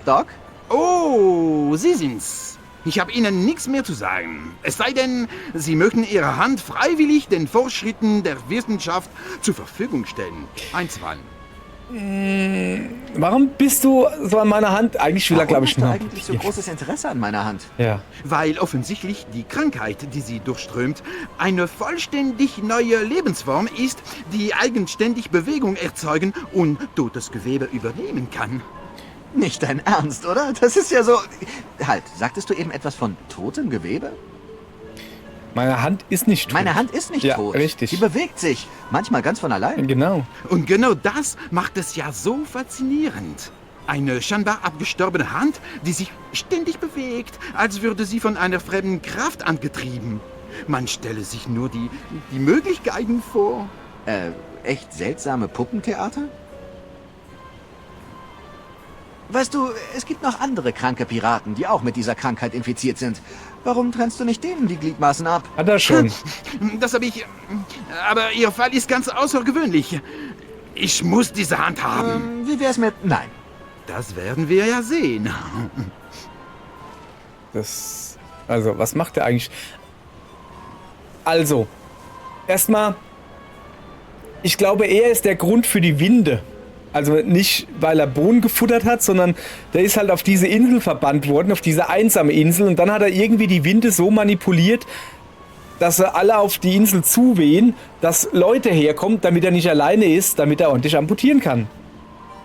Doc? Oh, Sie sind's. Ich habe Ihnen nichts mehr zu sagen. Es sei denn, Sie möchten Ihre Hand freiwillig den Fortschritten der Wissenschaft zur Verfügung stellen. Einstweilen. Warum bist du so an meiner Hand? Eigentlich will er, glaube ich, Warum nur. hast du eigentlich so großes Interesse an meiner Hand? Ja. Weil offensichtlich die Krankheit, die sie durchströmt, eine vollständig neue Lebensform ist, die eigenständig Bewegung erzeugen und totes Gewebe übernehmen kann. Nicht dein Ernst, oder? Das ist ja so... Halt, sagtest du eben etwas von totem Gewebe? Meine Hand ist nicht tot. Meine Hand ist nicht Ja, tot. richtig. Sie bewegt sich. Manchmal ganz von allein. Genau. Und genau das macht es ja so faszinierend. Eine scheinbar abgestorbene Hand, die sich ständig bewegt, als würde sie von einer fremden Kraft angetrieben. Man stelle sich nur die Möglichkeiten vor. Echt seltsame Puppentheater? Weißt du, es gibt noch andere kranke Piraten, die auch mit dieser Krankheit infiziert sind. Warum trennst du nicht denen die Gliedmaßen ab? Hat er schon. Das habe ich... Aber Ihr Fall ist ganz außergewöhnlich. Ich muss diese Hand haben. Wie wär's mit... Nein. Das werden wir ja sehen. Also, was macht er eigentlich? Also, erstmal, ich glaube, er ist der Grund für die Winde. Also nicht, weil er Bohnen gefuttert hat, sondern der ist halt auf diese Insel verbannt worden, auf diese einsame Insel. Und dann hat er irgendwie die Winde so manipuliert, dass sie alle auf die Insel zuwehen, dass Leute herkommen, damit er nicht alleine ist, damit er ordentlich amputieren kann.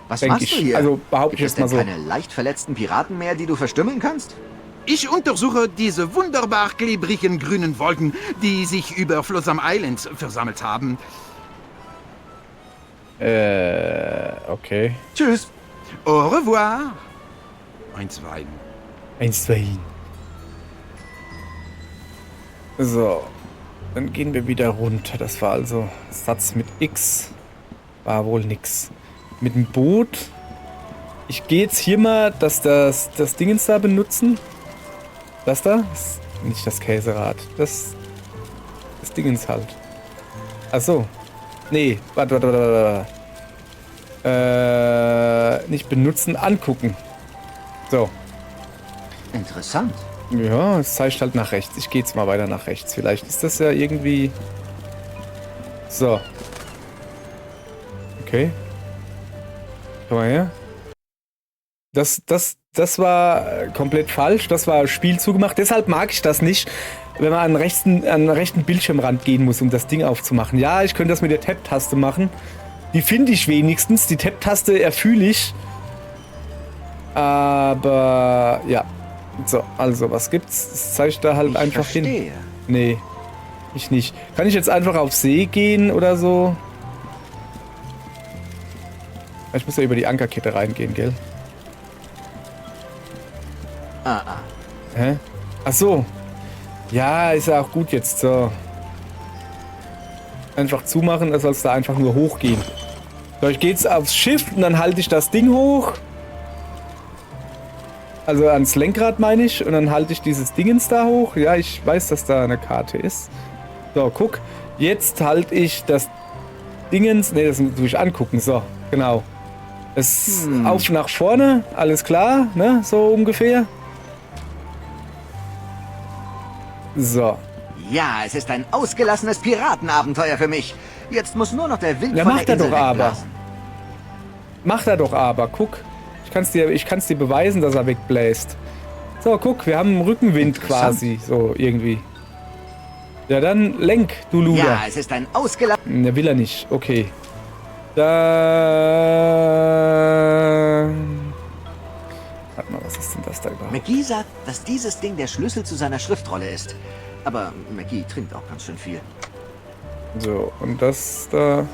Was Denk machst ich. du hier? Also behaupte ich Gibt es jetzt mal denn so. keine leicht verletzten Piraten mehr, die du verstümmeln kannst? Ich untersuche diese wunderbar klebrigen grünen Wolken, die sich über Flotsam Island versammelt haben. Okay. Tschüss. Au revoir. Einstweilen. Eins, zwei hin. So. Dann gehen wir wieder runter. Das war also Satz mit X. War wohl nix. Mit dem Boot. Ich gehe jetzt hier mal das Dingens da benutzen. Das da? Nicht das Käserad. Das Dingens halt. Ach so. Nee, warte. Nicht benutzen, angucken. So. Interessant. Ja, es zeigt halt nach rechts. Ich gehe jetzt mal weiter nach rechts. Vielleicht ist das ja irgendwie... So. Okay. Komm mal her. Das war komplett falsch. Das war Spiel zugemacht. Deshalb mag ich das nicht, wenn man an den rechten Bildschirmrand gehen muss, um das Ding aufzumachen. Ja, ich könnte das mit der Tab-Taste machen. Die finde ich wenigstens. Die Tab-Taste erfühle ich. Aber ja. So, also was gibt's? Das zeigt da halt Ich einfach verstehe. hin. Nee, ich nicht. Kann ich jetzt einfach auf See gehen oder so? Ich muss ja über die Ankerkette reingehen, gell? Hä? Ach so. Ja, ist ja auch gut jetzt. So. Einfach zumachen, dann soll es da einfach nur hochgehen. So, ich gehe jetzt aufs Schiff und dann halte ich das Ding hoch. Also ans Lenkrad meine ich. Und dann halte ich dieses Dingens da hoch. Ja, ich weiß, dass da eine Karte ist. So, guck. Jetzt halte ich das Dingens... Ne, das muss ich angucken. So, genau. Es auf nach vorne. Alles klar, ne? So ungefähr. So. Ja, es ist ein ausgelassenes Piratenabenteuer für mich. Jetzt muss nur noch der Wind Ja, von macht der er doch Insel aber. wegblasen. Macht er doch aber. Guck. Ich kann's dir beweisen, dass er wegbläst. So, guck. Wir haben einen Rückenwind quasi. So, irgendwie. Ja, dann lenk, du Luder. Ja, es ist ein ausgelassenes... Ne, will er nicht. Okay. Da. Warte mal, was ist denn das da überhaupt? McGee sagt, dass dieses Ding der Schlüssel zu seiner Schriftrolle ist. Aber McGee trinkt auch ganz schön viel. So, und das da.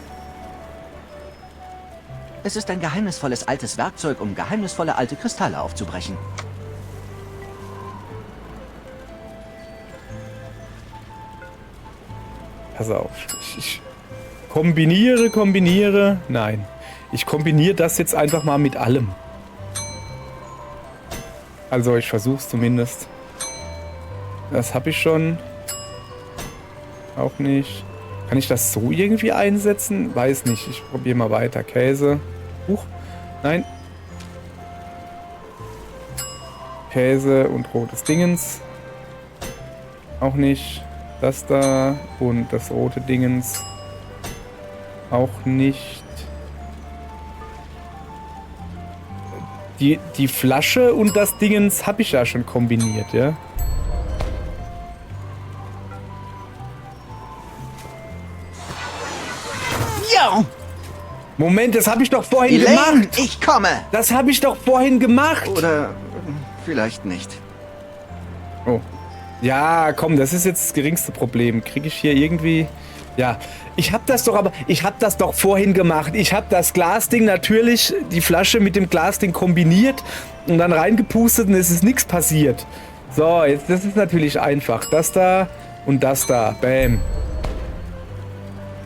Es ist ein geheimnisvolles altes Werkzeug, um geheimnisvolle alte Kristalle aufzubrechen. Pass auf. Ich kombiniere. Nein. Ich kombiniere das jetzt einfach mal mit allem. Also ich versuch's zumindest. Das habe ich schon. Auch nicht. Kann ich das so irgendwie einsetzen? Weiß nicht. Ich probiere mal weiter. Käse. Huch. Nein. Käse und rotes Dingens. Auch nicht. Das da und das rote Dingens. Auch nicht. Die Flasche und das Dingens habe ich ja schon kombiniert, ja. Ja! Moment, das habe ich doch vorhin Elaine, gemacht. ich komme! Das habe ich doch vorhin gemacht. Oder vielleicht nicht. Oh. Ja, komm, das ist jetzt das geringste Problem. Kriege ich hier irgendwie... Ja, ich habe das doch vorhin gemacht. Ich habe das Glasding natürlich, die Flasche mit dem Glasding kombiniert und dann reingepustet und es ist nichts passiert. So, jetzt, das ist natürlich einfach. Das da und das da. Bam.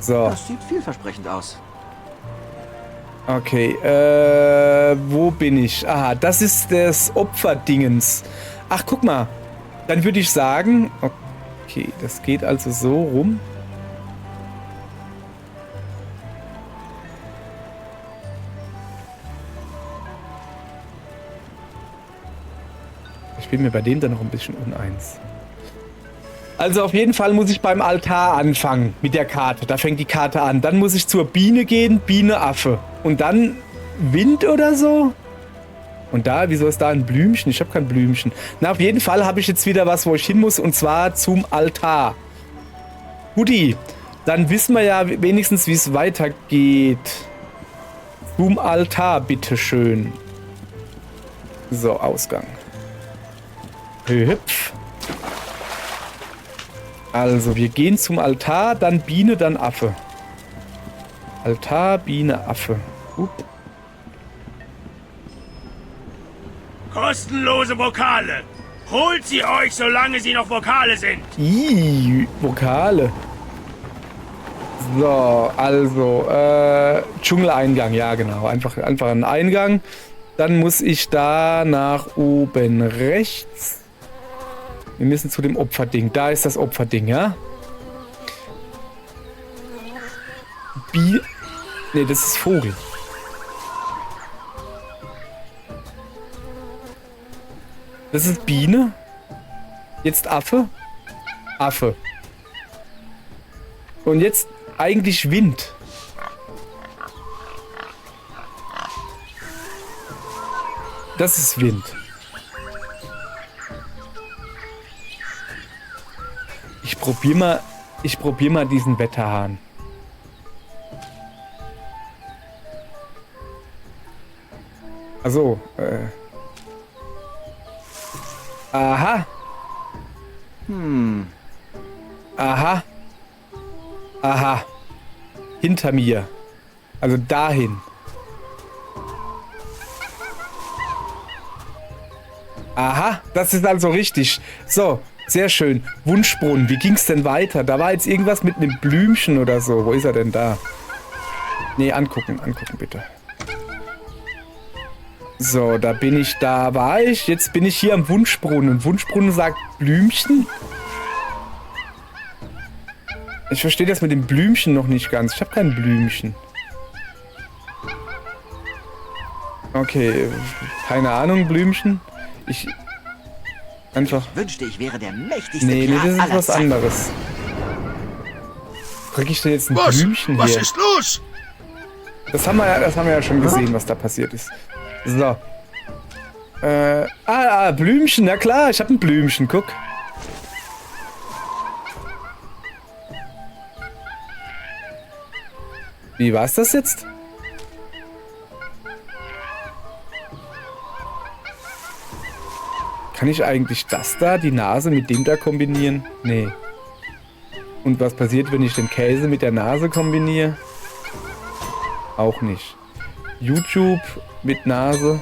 So. Das sieht vielversprechend aus. Okay, wo bin ich? Aha, das ist das Opferdingens. Ach, guck mal. Dann würde ich sagen... Okay, das geht also so rum. Ich bin mir bei dem dann noch ein bisschen uneins. Also auf jeden Fall muss ich beim Altar anfangen mit der Karte. Da fängt die Karte an. Dann muss ich zur Biene gehen, Biene, Affe. Und dann Wind oder so? Und da, wieso ist da ein Blümchen? Ich habe kein Blümchen. Na, auf jeden Fall habe ich jetzt wieder was, wo ich hin muss. Und zwar zum Altar. Guti, dann wissen wir ja wenigstens, wie es weitergeht. Zum Altar, bitteschön. So, Ausgang. Hüpf. Also, wir gehen zum Altar, dann Biene, dann Affe. Altar, Biene, Affe. Kostenlose Vokale. Holt sie euch, solange sie noch Vokale sind. Vokale. So, also, Dschungeleingang, ja genau. Einfach ein Eingang. Dann muss ich da nach oben rechts. Wir müssen zu dem Opferding. Da ist das Opferding, ja? Ne, das ist Vogel. Das ist Biene. Jetzt Affe. Affe. Und jetzt eigentlich Wind. Das ist Wind. Ich probier mal diesen Wetterhahn. Also, aha. Aha. Aha. Hinter mir. Also dahin. Aha, das ist also richtig. So, sehr schön. Wunschbrunnen, wie ging's denn weiter? Da war jetzt irgendwas mit einem Blümchen oder so. Wo ist er denn da? Nee, angucken bitte. So, da war ich. Jetzt bin ich hier am Wunschbrunnen. Wunschbrunnen sagt Blümchen. Ich verstehe das mit dem Blümchen noch nicht ganz. Ich habe kein Blümchen. Okay, keine Ahnung, Blümchen. Einfach... Ich wünschte, ich wäre der mächtigste Nee, Pirat das ist aller was Zeiten. anderes. Krieg ich denn jetzt ein Blümchen Was hier? ist los? Das haben wir ja schon gesehen, was da passiert ist. So. Blümchen, na klar, ich habe ein Blümchen, guck. Wie war's das jetzt? Kann ich eigentlich das da, die Nase mit dem da kombinieren? Nee. Und was passiert, wenn ich den Käse mit der Nase kombiniere? Auch nicht. YouTube mit Nase.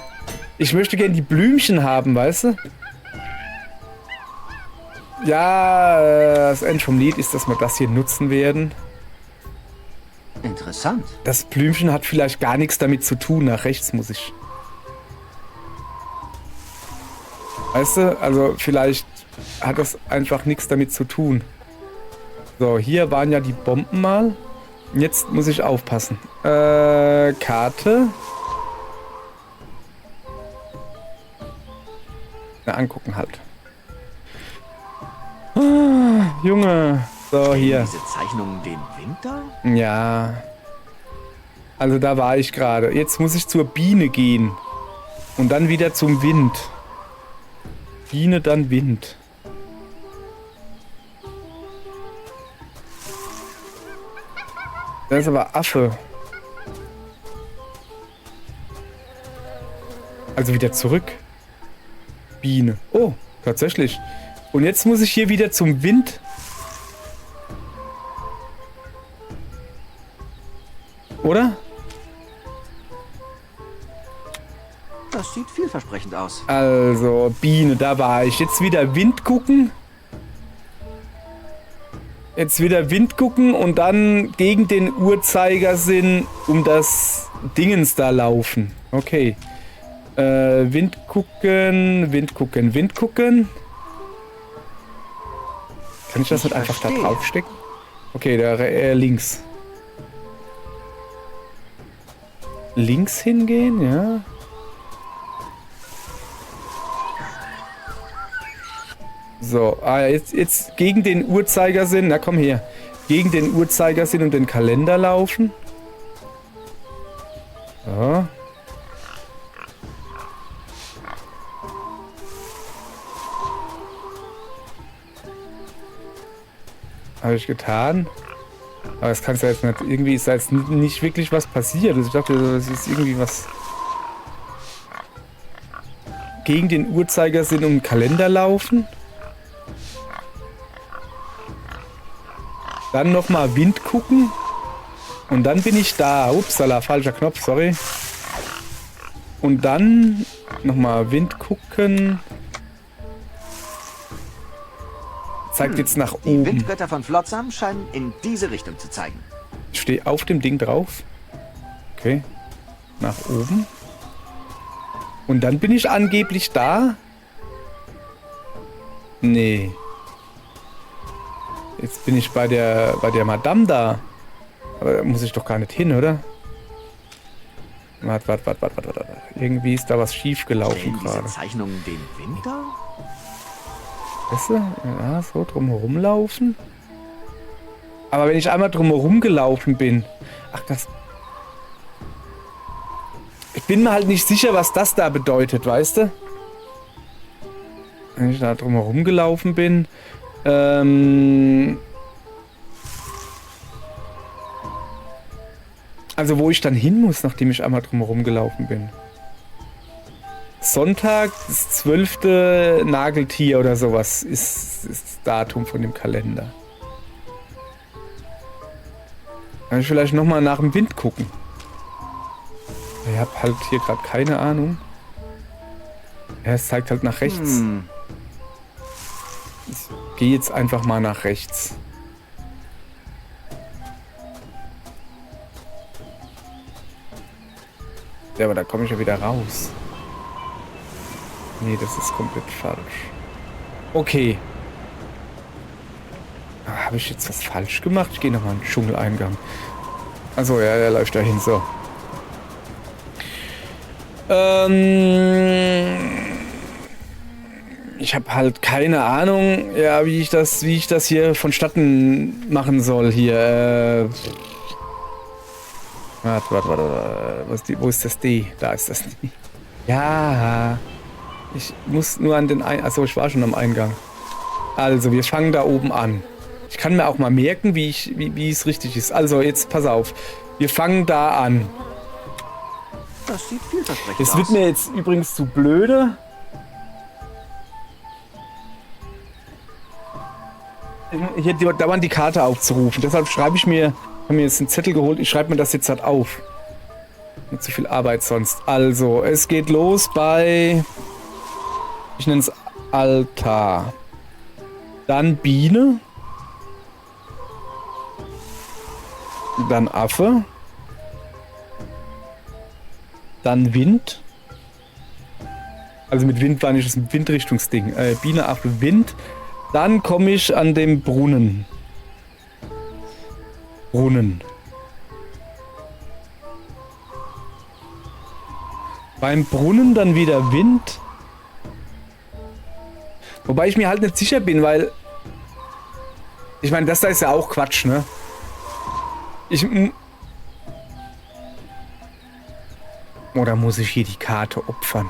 Ich möchte gerne die Blümchen haben, weißt du? Ja, das Ende vom Lied ist, dass wir das hier nutzen werden. Interessant. Das Blümchen hat vielleicht gar nichts damit zu tun. Nach rechts muss ich. Weißt du, also vielleicht hat das einfach nichts damit zu tun. So, hier waren ja die Bomben mal. Jetzt muss ich aufpassen. Karte. Na, angucken halt. Ah, Junge. So, hier. Diese Zeichnungen den Winter? Ja. Also da war ich gerade. Jetzt muss ich zur Biene gehen. Und dann wieder zum Wind. Biene, dann Wind. Das ist aber Affe. Also wieder zurück. Biene. Oh, tatsächlich. Und jetzt muss ich hier wieder zum Wind. Oder? Das sieht vielversprechend aus. Also, Biene, da war ich. Jetzt wieder Wind gucken. Jetzt wieder Wind gucken und dann gegen den Uhrzeigersinn um das Dingens da laufen. Okay. Wind gucken, Wind gucken, Wind gucken. Kann ich das nicht einfach da draufstecken? Okay, da links. Links hingehen, ja. So, jetzt gegen den Uhrzeigersinn, na komm her. Gegen den Uhrzeigersinn und den Kalender laufen. So. Habe ich getan. Aber das kannst du jetzt nicht. Irgendwie ist da jetzt nicht wirklich was passiert. Also ich dachte, das ist irgendwie was. Gegen den Uhrzeigersinn um den Kalender laufen. Dann nochmal Wind gucken. Und dann bin ich da. Upsala, falscher Knopf, sorry. Und dann nochmal Wind gucken. Zeigt jetzt nach Die oben. Windgötter von Flotsam scheinen in diese Richtung zu zeigen. Ich stehe auf dem Ding drauf. Okay. Nach oben. Und dann bin ich angeblich da. Nee. Jetzt bin ich bei der Madame da. Aber da muss ich doch gar nicht hin, oder? Warte. Irgendwie ist da was schief gelaufen Stellen diese gerade. Zeichnungen den Winter? Weißt du? Ja, so drumherum laufen. Aber wenn ich einmal drumherum gelaufen bin... Ach, das... Ich bin mir halt nicht sicher, was das da bedeutet, weißt du? Wenn ich da drumherum gelaufen bin... Also wo ich dann hin muss, nachdem ich einmal drumherum gelaufen bin. Sonntag, das 12. Nageltier oder sowas ist das Datum von dem Kalender. Kann ich vielleicht nochmal nach dem Wind gucken. Ich habe halt hier gerade keine Ahnung. Ja, es zeigt halt nach rechts. Ich gehe jetzt einfach mal nach rechts. Ja, aber da komme ich ja wieder raus. Nee, das ist komplett falsch. Okay. Habe ich jetzt was falsch gemacht? Ich gehe nochmal in den Dschungeleingang. Achso, ja, der läuft dahin. So. Ich habe halt keine Ahnung, ja, wie ich das hier vonstatten machen soll hier. Warte. Wo ist das D? Da ist das D. Ja. Ich muss nur an den Eingang. Achso, ich war schon am Eingang. Also, wir fangen da oben an. Ich kann mir auch mal merken, wie es richtig ist. Also, jetzt pass auf. Wir fangen da an. Das sieht vielversprechend Das aus. wird mir jetzt übrigens zu blöde. Hier dauernd die Karte aufzurufen. Deshalb schreibe ich mir, habe mir jetzt einen Zettel geholt, ich schreibe mir das jetzt halt auf. Nicht zu viel Arbeit sonst. Also, es geht los bei, ich nenne es Altar. Dann Biene. Dann Affe. Dann Wind. Also mit Wind war nicht das ein Windrichtungsding. Biene, Affe, Wind. Dann komme ich an dem Brunnen. Beim Brunnen dann wieder Wind. Wobei ich mir halt nicht sicher bin, weil... Ich meine, das da ist ja auch Quatsch, ne? Oder muss ich hier die Karte opfern?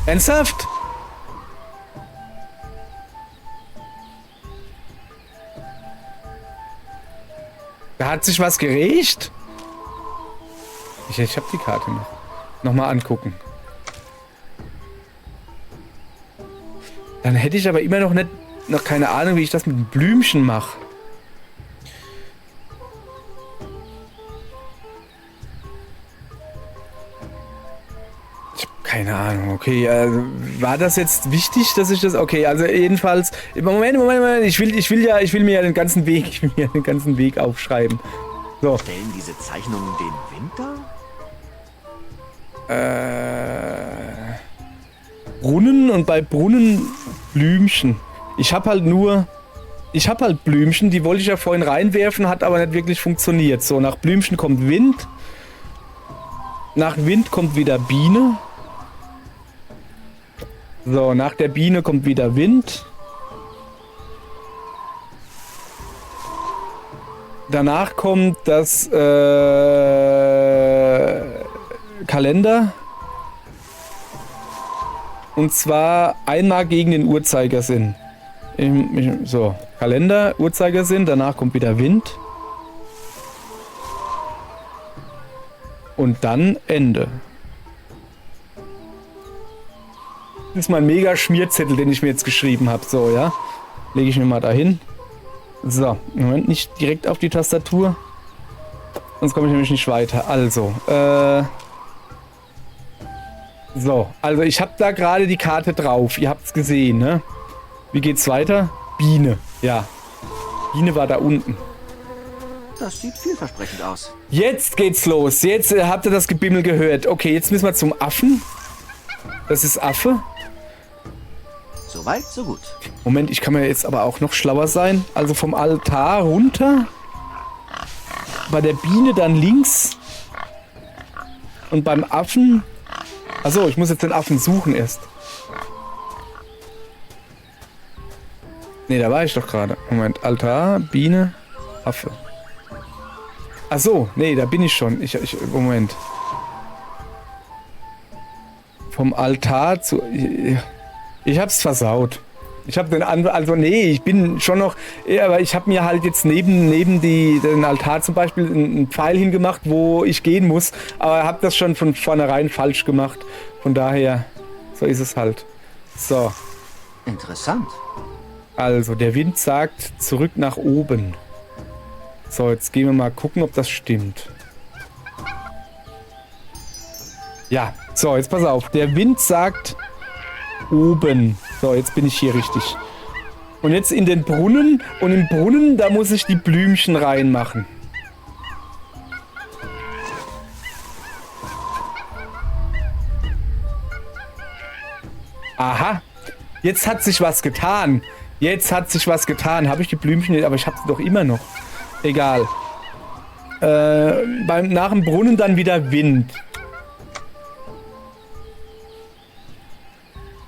Ernsthaft? Da hat sich was geregt? Ich habe die Karte noch. Nochmal angucken. Dann hätte ich aber immer noch keine Ahnung, wie ich das mit dem Blümchen mache. Ich habe keine Ahnung. Okay, war das jetzt wichtig, dass ich das... Okay, also jedenfalls... Moment. Ich will mir ja den ganzen Weg aufschreiben. So. Stellen diese Zeichnungen den Winter? Brunnen und bei Brunnen Blümchen. Ich habe halt Blümchen, die wollte ich ja vorhin reinwerfen, hat aber nicht wirklich funktioniert. So, nach Blümchen kommt Wind. Nach Wind kommt wieder Biene. So, nach der Biene kommt wieder Wind. Danach kommt das Kalender. Und zwar einmal gegen den Uhrzeigersinn. So, Kalender, Uhrzeigersinn, danach kommt wieder Wind. Und dann Ende. Das ist mein mega Schmierzettel, den ich mir jetzt geschrieben habe. So, ja. Lege ich mir mal dahin. So, Moment, nicht direkt auf die Tastatur. Sonst komme ich nämlich nicht weiter. Also, so, also ich habe da gerade die Karte drauf. Ihr habt es gesehen, ne? Wie geht's weiter? Biene, ja. Biene war da unten. Das sieht vielversprechend aus. Jetzt geht's los. Jetzt habt ihr das Gebimmel gehört. Okay, jetzt müssen wir zum Affen. Das ist Affe. Soweit, so gut. Moment, ich kann mir jetzt aber auch noch schlauer sein. Also vom Altar runter. Bei der Biene dann links. Und beim Affen... Achso, ich muss jetzt den Affen suchen erst. Ne, da war ich doch gerade. Moment, Altar, Biene, Affe. Achso, nee, da bin ich schon. Moment. Vom Altar zu... Ich hab's versaut. Ich hab den anderen... Also nee, ich bin schon noch... Aber ich habe mir halt jetzt neben den Altar zum Beispiel einen Pfeil hingemacht, wo ich gehen muss. Aber habe das schon von vornherein falsch gemacht. Von daher, so ist es halt. So. Interessant. Also, der Wind sagt, zurück nach oben. So, jetzt gehen wir mal gucken, ob das stimmt. Ja, so, jetzt pass auf. Der Wind sagt oben. So, jetzt bin ich hier richtig. Und jetzt in den Brunnen. Und im Brunnen, da muss ich die Blümchen reinmachen. Aha. Jetzt hat sich was getan. Habe ich die Blümchen... Aber ich habe sie doch immer noch. Egal. Nach dem Brunnen dann wieder Wind.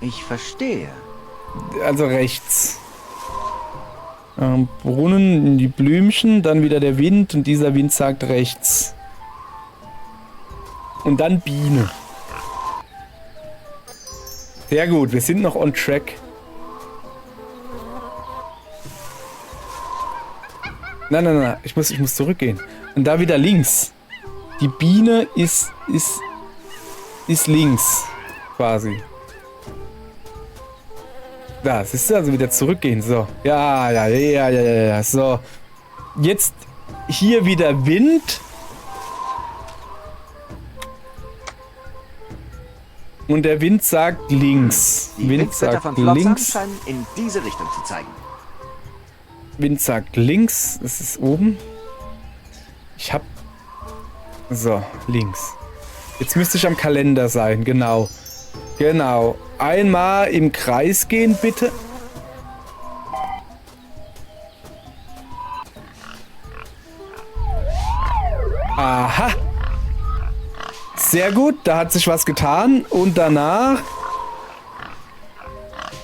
Ich verstehe. Also rechts. Brunnen, die Blümchen, dann wieder der Wind und dieser Wind sagt rechts. Und dann Biene. Sehr gut, wir sind noch on track. Nein, ich muss zurückgehen. Und da wieder links. Die Biene ist links, quasi. Da, siehst du, also wieder zurückgehen. So. Ja. So. Jetzt hier wieder Wind. Und der Wind sagt links. Die Wind Windwetter sagt von Flotsam links. scheinen in diese Richtung zu zeigen. Wind sagt links. Das ist oben. Ich hab... So, links. Jetzt müsste ich am Kalender sein. Genau. Genau. Einmal im Kreis gehen, bitte. Aha. Sehr gut, da hat sich was getan. Und danach...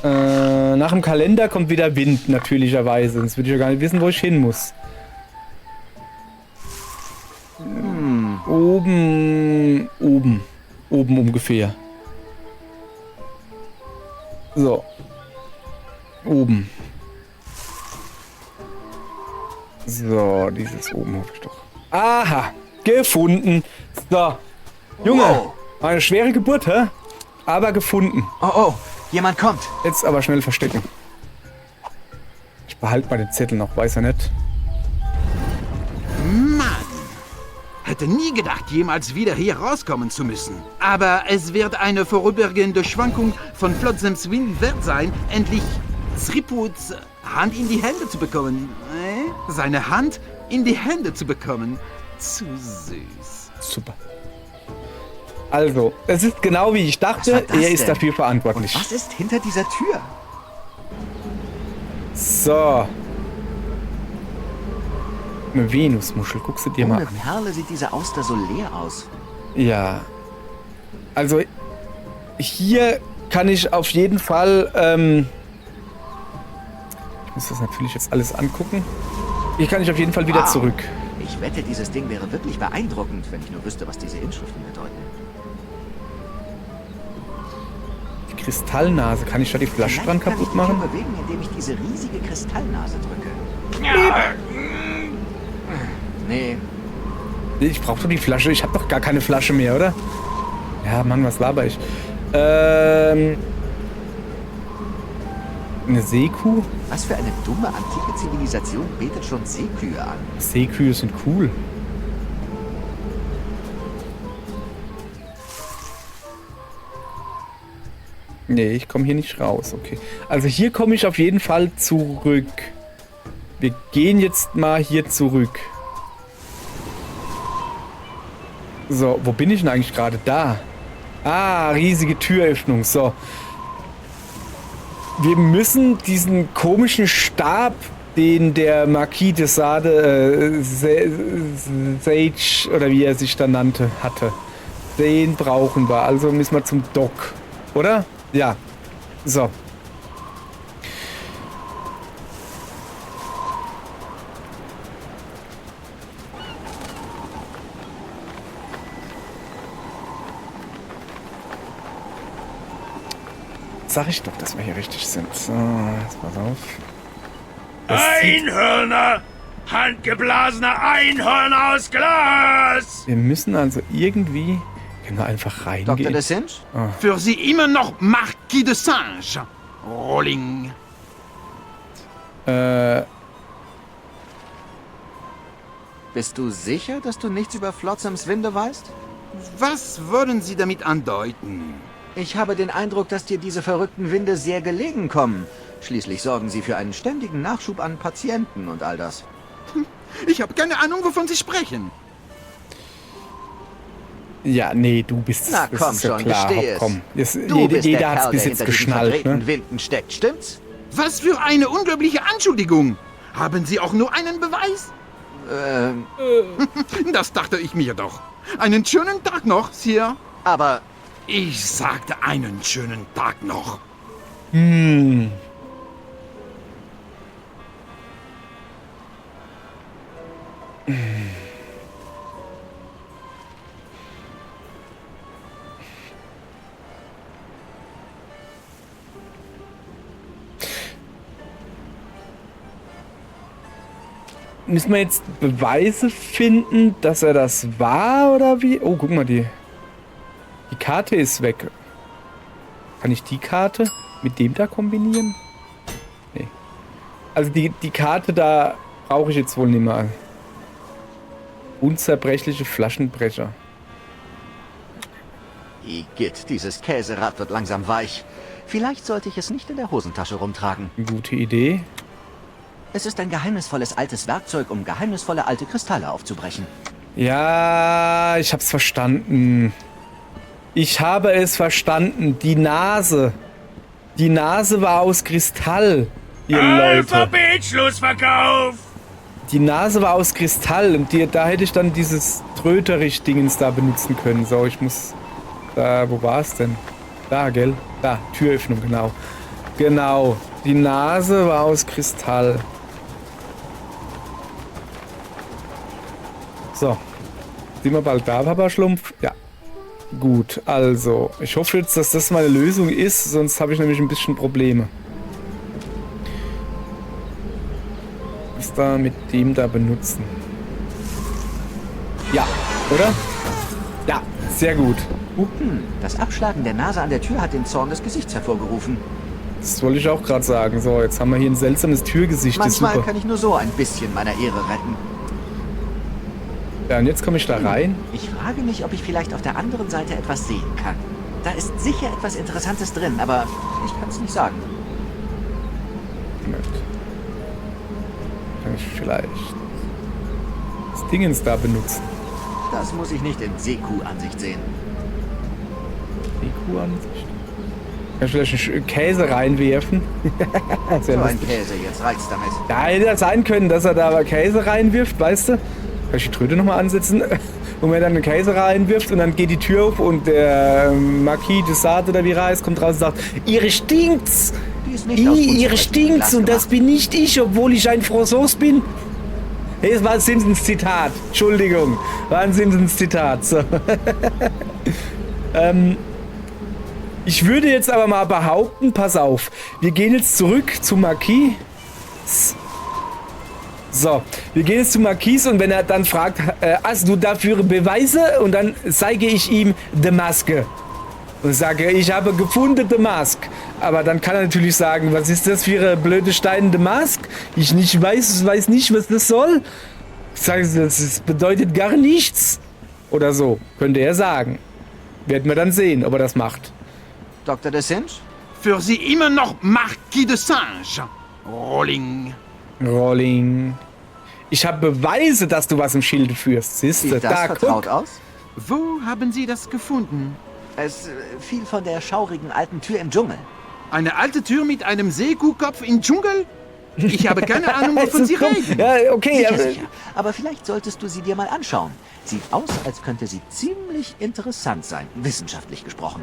nach dem Kalender kommt wieder Wind, natürlicherweise. Sonst würde ich ja gar nicht wissen, wo ich hin muss. Oben ungefähr. So. Oben. So, dieses oben hoffe ich doch. Aha, gefunden. So. Junge, Wow. war eine schwere Geburt, hä? Aber gefunden. Oh, oh, jemand kommt. Jetzt aber schnell verstecken. Ich behalte mal den Zettel noch, weiß er nicht. Mann! Hätte nie gedacht, jemals wieder hier rauskommen zu müssen. Aber es wird eine vorübergehende Schwankung von Flotsems Wind wert sein, endlich Sriputs Hand in die Hände zu bekommen. Seine Hand in die Hände zu bekommen. Zu süß. Super. Also, es ist genau wie ich Was war dachte, das er ist denn? dafür verantwortlich. Und was ist hinter dieser Tür? So. Eine Venusmuschel, guckst du dir mal Ohne an. Perle sieht diese Auster so leer aus. Ja. Also, hier kann ich auf jeden Fall, ich muss das natürlich jetzt alles angucken. Hier kann ich auf jeden Fall wieder Wow. zurück. Ich wette, dieses Ding wäre wirklich beeindruckend, wenn ich nur wüsste, was diese Inschriften bedeuten. Die Kristallnase, kann ich da die Flasche dran Vielleicht kann ich kaputt die machen? Tür bewegen, indem ich diese riesige Kristallnase drücke. Nee, Ich brauche doch die Flasche. Ich habe doch gar keine Flasche mehr, oder? Ja, Mann, was laber ich? Eine Seekuh? was für eine dumme antike Zivilisation betet schon Seekühe an. Seekühe sind cool. Nee, ich komme hier nicht raus. Okay. Also hier komme ich auf jeden Fall zurück. Wir gehen jetzt mal hier zurück. So, wo bin ich denn eigentlich gerade? Da. Ah, riesige Türöffnung. So. Wir müssen diesen komischen Stab, den der Marquis de Sade, Sage, oder wie er sich da nannte, hatte. Den brauchen wir. Also müssen wir zum Dock. Oder? Ja. So. Sag ich doch, dass wir hier richtig sind. So, jetzt pass auf. Das sieht, Einhörner! Handgeblasene Einhörner aus Glas! wir müssen also irgendwie... Können wir einfach Dr. reingehen? Dessinge? Für Sie immer noch Marquis de Singe. Rolling. Bist du sicher, dass du nichts über Flotsems Winde weißt? Was wollen Sie damit andeuten? Ich habe den Eindruck, dass dir diese verrückten Winde sehr gelegen kommen. Schließlich sorgen sie für einen ständigen Nachschub an Patienten und all das. Ich habe keine Ahnung, wovon Sie sprechen. Ja, nee, du bist Na das komm ist ja schon, klar. gesteh Hopp, es. komm. Jetzt, Du bist jeder der hat's Kerl, bis der jetzt hinter diesen geschnallt, verdrehten ne? Winden steckt, stimmt's? Was für eine unglaubliche Anschuldigung. Haben Sie auch nur einen Beweis? Das dachte ich mir doch. Einen schönen Tag noch, Sir. Aber Ich sagte einen schönen Tag noch. Hm. Müssen wir jetzt Beweise finden, dass er das war oder wie? Oh, guck mal, die Karte ist weg. Kann ich die Karte mit dem da kombinieren? Nee. Also die Karte da brauche ich jetzt wohl nicht mehr. Unzerbrechliche Flaschenbrecher. Igitt, dieses Käserad wird langsam weich. Vielleicht sollte ich es nicht in der Hosentasche rumtragen. Gute Idee. Es ist ein geheimnisvolles altes Werkzeug, um geheimnisvolle alte Kristalle aufzubrechen. Ja, ich hab's verstanden. Ich habe es verstanden. Die Nase. Die Nase war aus Kristall, ihr Leute. Alphabet-Schlussverkauf! Die Nase war aus Kristall und da hätte ich dann dieses Tröterich-Dingens da benutzen können. So, ich muss... Da, wo war es denn? Da, gell? Da, Türöffnung, genau. Genau, die Nase war aus Kristall. So. Sind wir bald da, Papa Schlumpf? Ja. Gut, also. Ich hoffe jetzt, dass das meine Lösung ist, sonst habe ich nämlich ein bisschen Probleme. Was da mit dem da benutzen? Ja, oder? Ja, sehr gut. Das Abschlagen der Nase an der Tür hat den Zorn des Gesichts hervorgerufen. Das wollte ich auch gerade sagen. So, jetzt haben wir hier ein seltsames Türgesicht. Das ist Manchmal super. kann ich nur so ein bisschen meiner Ehre retten. Ja, und jetzt komme ich da rein. Ich frage mich, ob ich vielleicht auf der anderen Seite etwas sehen kann. Da ist sicher etwas Interessantes drin, aber ich kann es nicht sagen. Moment. Kann ich vielleicht das Dingens da benutzen? Das muss ich nicht in Seku-Ansicht sehen. EQ-Ansicht. Kann ich vielleicht einen Käse reinwerfen? Sehr So ein lustig. Käse, jetzt reicht's damit. Ja, hätte ja sein können, dass er da aber Käse reinwirft, weißt du? Kann ich die Tröte nochmal ansetzen? Und wenn er dann einen Käse reinwirft und dann geht die Tür auf und der Marquis de Sade oder wie er heißt, kommt raus und sagt, Ihre stinkt's! Die ist nicht aus Ihre unzurechtlichem stinkt's Glas und das gemacht. bin nicht ich, obwohl ich ein Franzos bin. Hey, es war ein Simpsons-Zitat. Entschuldigung, war ein Simpsons-Zitat. So. Ich würde jetzt aber mal behaupten, pass auf, wir gehen jetzt zurück zu Marquis. So, wir gehen jetzt zu Marquis und wenn er dann fragt, hast du dafür Beweise? Und dann zeige ich ihm die Maske. Und sage, ich habe gefunden die Maske. Aber dann kann er natürlich sagen, was ist das für eine blöde steinende Maske? Ich weiß nicht, was das soll. Ich sage, das bedeutet gar nichts. Oder so, könnte er sagen. Werden wir dann sehen, ob er das macht. Dr. DeSinge? Für Sie immer noch Marquis de Singe. Rolling. Rolling. Ich habe Beweise, dass du was im Schilde führst. Siehst du? Sieht das Da, vertraut guck. aus? Wo haben Sie das gefunden? Es fiel von der schaurigen alten Tür im Dschungel. Eine alte Tür mit einem Seekuhkopf im Dschungel? Ich habe keine Ahnung, wovon Sie reden. Ja, okay. Sicher, sicher. Aber vielleicht solltest du sie dir mal anschauen. Sieht aus, als könnte sie ziemlich interessant sein, wissenschaftlich gesprochen.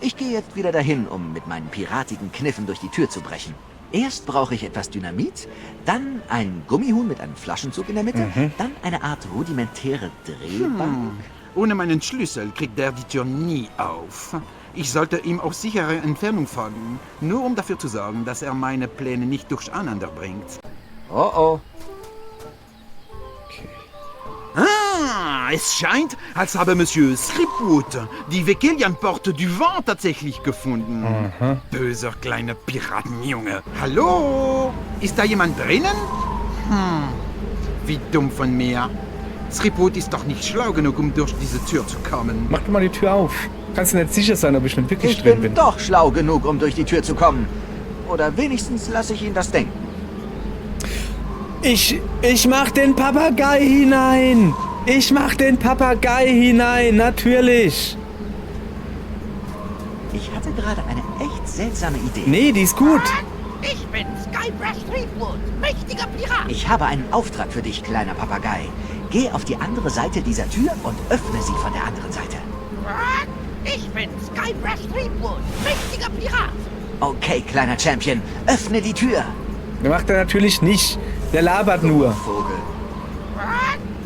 Ich gehe jetzt wieder dahin, um mit meinen piratigen Kniffen durch die Tür zu brechen. Erst brauche ich etwas Dynamit, dann ein Gummihuhn mit einem Flaschenzug in der Mitte, dann eine Art rudimentäre Drehbank. Ohne meinen Schlüssel kriegt er die Tür nie auf. Ich sollte ihm auf sichere Entfernung folgen, nur um dafür zu sorgen, dass er meine Pläne nicht durcheinander bringt. Oh oh. Ah, es scheint, als habe Monsieur Stripwood die Vekelian-Porte du Vent tatsächlich gefunden. Böser kleiner Piratenjunge. Hallo? Ist da jemand drinnen? Wie dumm von mir. Stripwood ist doch nicht schlau genug, um durch diese Tür zu kommen. Mach doch mal die Tür auf. Kannst du nicht sicher sein, ob ich nicht wirklich Ich drin bin bin. doch schlau genug, um durch die Tür zu kommen. Oder wenigstens lasse ich ihn das denken. Ich mach den Papagei hinein. Ich mach den Papagei hinein, natürlich. Ich hatte gerade eine echt seltsame Idee. Nee, die ist gut. Ich bin Skybrush Threepwood, mächtiger Pirat. Ich habe einen Auftrag für dich, kleiner Papagei. Geh auf die andere Seite dieser Tür und öffne sie von der anderen Seite. Ich bin Skybrush Threepwood, mächtiger Pirat. Okay, kleiner Champion, öffne die Tür. Der macht er natürlich nicht. Der labert nur. Vogel.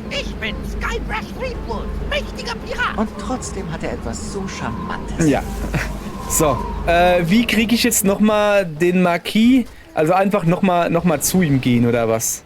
Ich bin Skybrush Threepwood, mächtiger Pirat. Und trotzdem hat er etwas so Charmantes. Ja. So, wie kriege ich jetzt nochmal den Marquis? Also einfach nochmal zu ihm gehen oder was?